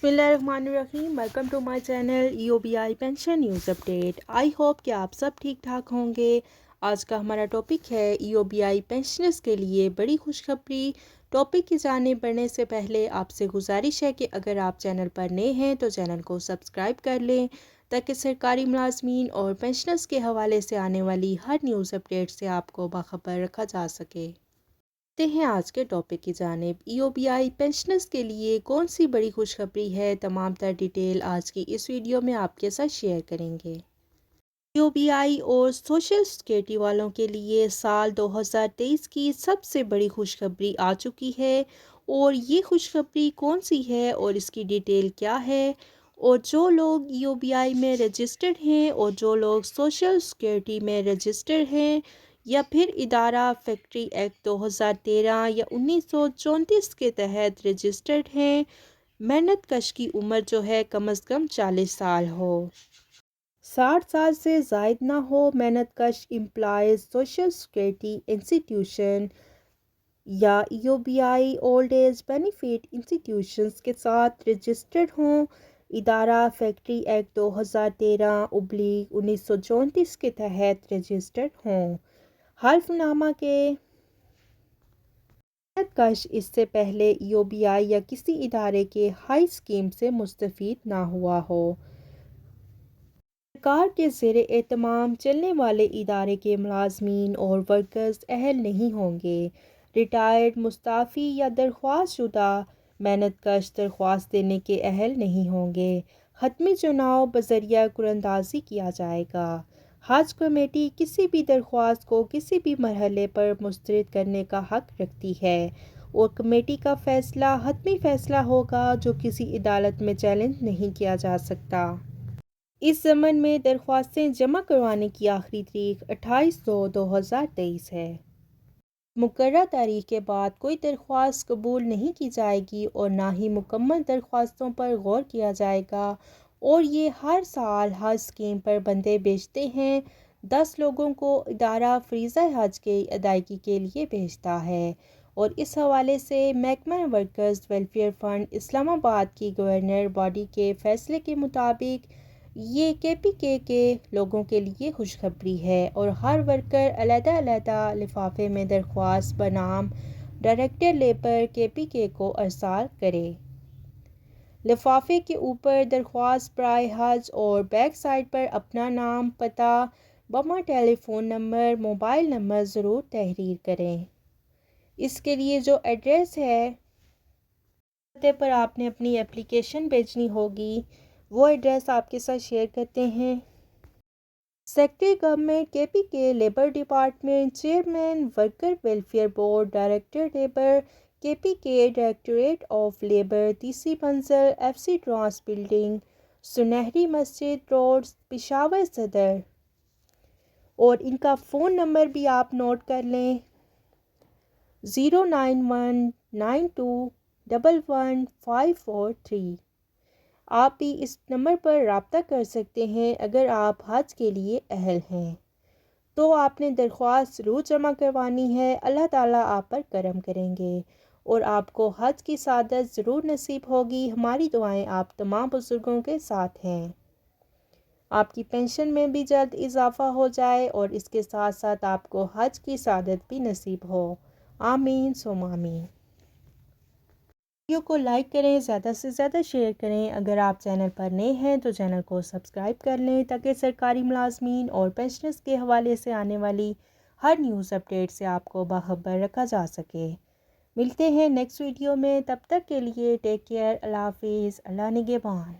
बिस्मिल्लाहिर्रहमानिर्रहीम। Welcome to my channel EOBI pension news update. I hope कि आप सब ठीक ठाक होंगे। आज का हमारा टॉपिक है EOBI पेंशनर्स के लिए बड़ी खुशखबरी। टॉपिक की जानिब बढ़ने से पहले आपसे गुजारिश है कि अगर आप चैनल पर नए हैं तो चैनल को सब्सक्राइब कर लें ताकि सरकारी मुलाजमीन और पेंशनर्स के हवाले से आने वाली हर न्यूज़ अपडेट से आपको बाखबर रखा जा सके। हैं आज के टॉपिक की जानिब। EOBI पेंशनर्स के लिए कौन सी बड़ी खुशखबरी है, तमाम तर डिटेल आज की इस वीडियो में आपके साथ शेयर करेंगे। EOBI और सोशल सिक्योरिटी वालों के लिए साल 2023 की सबसे बड़ी खुशखबरी आ चुकी है। और ये खुशखबरी कौन सी है और इसकी डिटेल क्या है, और जो लोग EOBI में रजिस्टर्ड हैं और जो लोग सोशल सिक्योरिटी में रजिस्टर्ड हैं या फिर इदारा फैक्ट्री एक्ट 2013 या 1934 के तहत रजिस्टर्ड हैं, मेहनत कश की उम्र जो है कम अज़ कम 40 साल हो, 60 साल से ज़ायद ना हो, मेहनत कश एम्प्लॉयज़ सोशल सिक्योरिटी इंस्टीट्यूशन या EOBI old age benefit institutions के साथ रजिस्टर्ड हों, इदारा फैक्ट्री एक्ट 2013/1934 के तहत रजिस्टर्ड हों, हल्फनामा के कश इससे पहले EOBI या किसी इदारे के हाई स्कीम से मुस्तफ़ीद ना हुआ हो, सरकार के ज़ेर एहतमाम चलने वाले इदारे के मुलाजमीन और वर्कर्स अहल नहीं होंगे, रिटायर्ड, मुस्ताफ़ी या दरख्वास्त शुदा मेहनत कश दरख्वास्त देने के अहल नहीं होंगे, हतमी चुनाव बज़रिया कुरंदाजी किया जाएगा। हज कमेटी किसी भी दरख्वास्त को किसी भी मरहले पर मुस्तरद करने का हक रखती है और कमेटी का फ़ैसला हतमी फ़ैसला होगा जो किसी अदालत में चैलेंज नहीं किया जा सकता। इस ज़मन में दरख्वास्तें जमा करवाने की आखिरी तारीख 28/2/2023 है। मुकर्रर तारीख के बाद कोई दरख्वास्त कबूल नहीं की जाएगी और ना ही मुकम्मल दरख्वास्तों पर गौर किया जाएगा। और ये हर साल हज स्कीम पर बंदे भेजते हैं। 10 लोगों को इदारा फ़रीज़ा हज के अदायगी के लिए भेजता है। और इस हवाले से महकमा वर्कर्स वेलफेयर फ़ंड इस्लामाबाद की गवर्नर बॉडी के फ़ैसले के मुताबिक ये KPK के लोगों के लिए खुशखबरी है और हर वर्कर अलग-अलग लिफाफे में दरख्वास्त बनाम डायरेक्टर लेबर KPK को अरसाल करे। लिफाफे के ऊपर दरख्वास्त बराए हज और बैक साइड पर अपना नाम, पता, बमा टेलीफ़ोन नंबर, मोबाइल नंबर ज़रूर तहरीर करें। इसके लिए जो एड्रेस है पते पर आपने अपनी एप्लीकेशन भेजनी होगी, वो एड्रेस आपके साथ शेयर करते हैं। Secretary government KPK labour department, chairman worker welfare board, director labour KPK, directorate of labour, तीसरी मंजिल, FC ट्रांस बिल्डिंग, सुनहरी मस्जिद रोड, पेशावर सदर। और इनका फ़ोन नंबर भी आप नोट कर लें, 09192111543। आप भी इस नंबर पर रब्ता कर सकते हैं अगर आप हज के लिए अहल हैं। तो आपने दरख्वास्त ज़रूर जमा करवानी है। अल्लाह ताला आप पर करम करेंगे और आपको हज की सादत ज़रूर नसीब होगी। हमारी दुआएं आप तमाम बुज़ुर्गों के साथ हैं। आपकी पेंशन में भी जल्द इजाफ़ा हो जाए और इसके साथ साथ आपको हज की सादत भी नसीब हो। आमीन सुम आमीन। वीडियो को लाइक करें, ज़्यादा से ज़्यादा शेयर करें। अगर आप चैनल पर नए हैं तो चैनल को सब्सक्राइब कर लें ताकि सरकारी मुलाजमीन और पेंशनर्स के हवाले से आने वाली हर न्यूज़ अपडेट से आपको बाखबर रखा जा सके। मिलते हैं नेक्स्ट वीडियो में, तब तक के लिए टेक केयर, अल्लाह हाफिज़, अल्लाह निगहबान।